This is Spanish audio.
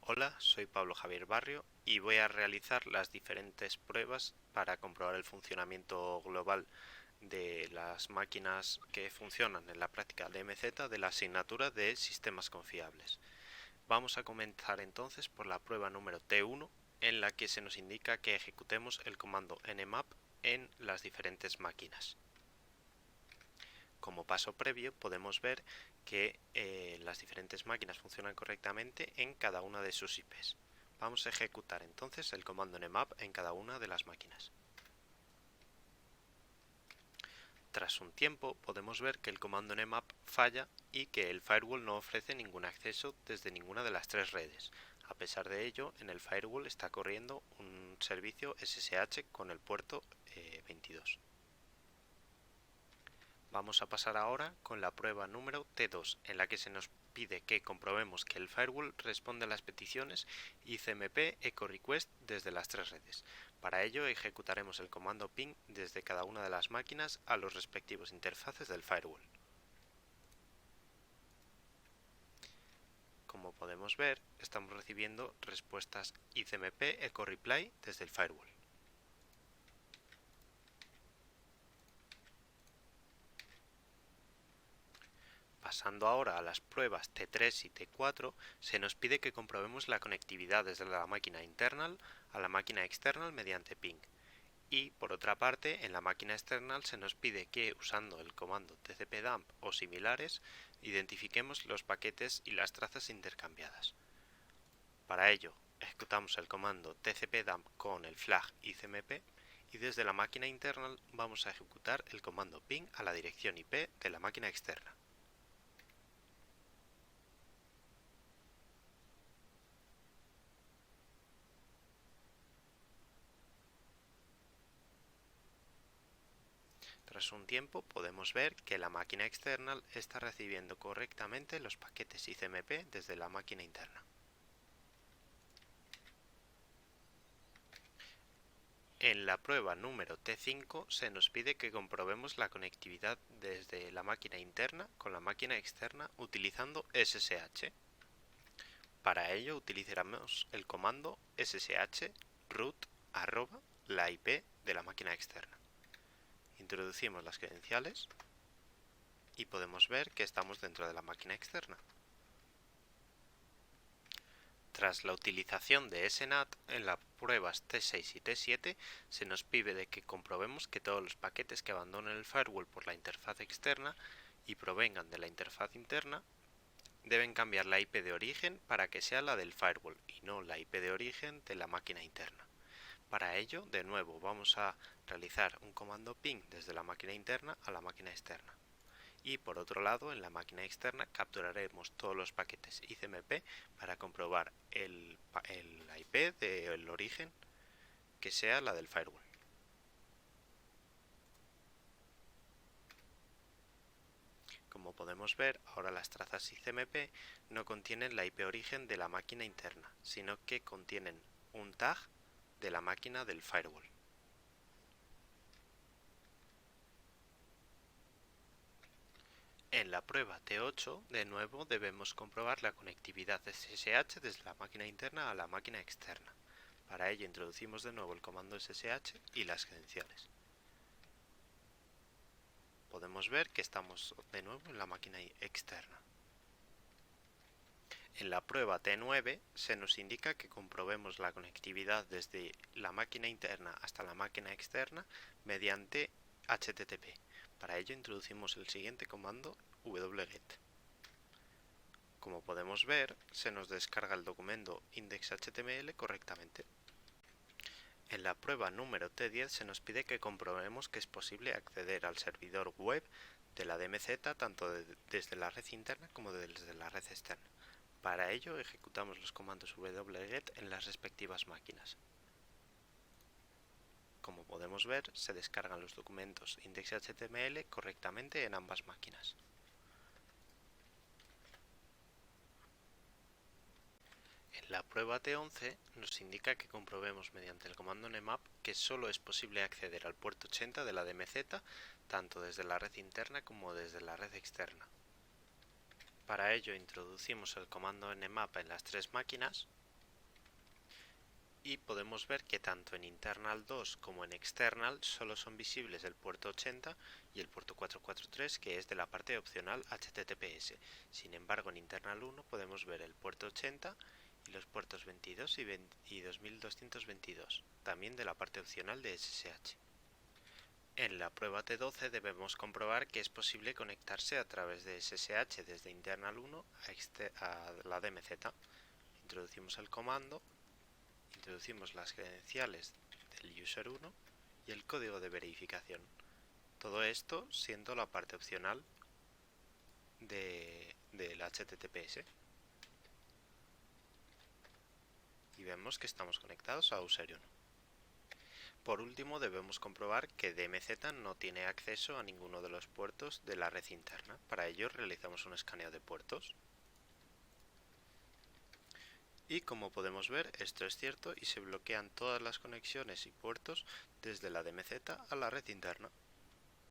Hola, soy Pablo Javier Barrio y voy a realizar las diferentes pruebas para comprobar el funcionamiento global de las máquinas que funcionan en la práctica de MZ de la asignatura de Sistemas Confiables. Vamos a comenzar entonces por la prueba número T1, en la que se nos indica que ejecutemos el comando nmap en las diferentes máquinas. Como paso previo podemos ver que las diferentes máquinas funcionan correctamente en cada una de sus IPs. Vamos a ejecutar entonces el comando nmap en cada una de las máquinas. Tras un tiempo podemos ver que el comando nmap falla y que el firewall no ofrece ningún acceso desde ninguna de las tres redes. A pesar de ello, en el firewall está corriendo un servicio SSH con el puerto 22. Vamos a pasar ahora con la prueba número T2, en la que se nos pide que comprobemos que el firewall responde a las peticiones ICMP Echo Request desde las tres redes. Para ello ejecutaremos el comando ping desde cada una de las máquinas a los respectivos interfaces del firewall. Como podemos ver, estamos recibiendo respuestas ICMP Echo Reply desde el firewall. Pasando ahora a las pruebas T3 y T4, se nos pide que comprobemos la conectividad desde la máquina internal a la máquina external mediante ping. Y por otra parte, en la máquina external se nos pide que, usando el comando tcpdump o similares, identifiquemos los paquetes y las trazas intercambiadas. Para ello, ejecutamos el comando tcpdump con el flag ICMP y desde la máquina internal vamos a ejecutar el comando ping a la dirección IP de la máquina externa. Tras un tiempo podemos ver que la máquina externa está recibiendo correctamente los paquetes ICMP desde la máquina interna. En la prueba número T5 se nos pide que comprobemos la conectividad desde la máquina interna con la máquina externa utilizando SSH. Para ello utilizaremos el comando ssh root la IP de la máquina externa. Introducimos las credenciales y podemos ver que estamos dentro de la máquina externa. Tras la utilización de SNAT en las pruebas T6 y T7 se nos pide de que comprobemos que todos los paquetes que abandonen el firewall por la interfaz externa y provengan de la interfaz interna deben cambiar la IP de origen para que sea la del firewall y no la IP de origen de la máquina interna. Para ello, de nuevo, vamos a realizar un comando ping desde la máquina interna a la máquina externa. Y por otro lado, en la máquina externa capturaremos todos los paquetes ICMP para comprobar la IP del origen que sea la del firewall. Como podemos ver, ahora las trazas ICMP no contienen la IP origen de la máquina interna, sino que contienen un tag de la máquina del firewall. En la prueba T8, de nuevo, debemos comprobar la conectividad SSH desde la máquina interna a la máquina externa. Para ello introducimos de nuevo el comando SSH y las credenciales. Podemos ver que estamos de nuevo en la máquina externa. En la prueba T9 se nos indica que comprobemos la conectividad desde la máquina interna hasta la máquina externa mediante HTTP. Para ello introducimos el siguiente comando wget. Como podemos ver, se nos descarga el documento index.html correctamente. En la prueba número T10 se nos pide que comprobemos que es posible acceder al servidor web de la DMZ tanto desde la red interna como desde la red externa. Para ello ejecutamos los comandos wget en las respectivas máquinas. Como podemos ver, se descargan los documentos index.html correctamente en ambas máquinas. En la prueba T11 nos indica que comprobemos mediante el comando nmap que solo es posible acceder al puerto 80 de la DMZ tanto desde la red interna como desde la red externa. Para ello introducimos el comando nmap en las tres máquinas y podemos ver que tanto en internal 2 como en external solo son visibles el puerto 80 y el puerto 443, que es de la parte opcional HTTPS. Sin embargo, en internal 1 podemos ver el puerto 80 y los puertos 22 y 2222, también de la parte opcional de SSH. En la prueba T12 debemos comprobar que es posible conectarse a través de SSH desde internal 1 a la DMZ. Introducimos el comando, introducimos las credenciales del user 1 y el código de verificación. Todo esto siendo la parte opcional del HTTPS. Y vemos que estamos conectados a user 1. Por último, debemos comprobar que DMZ no tiene acceso a ninguno de los puertos de la red interna. Para ello realizamos un escaneo de puertos. Y como podemos ver, esto es cierto y se bloquean todas las conexiones y puertos desde la DMZ a la red interna.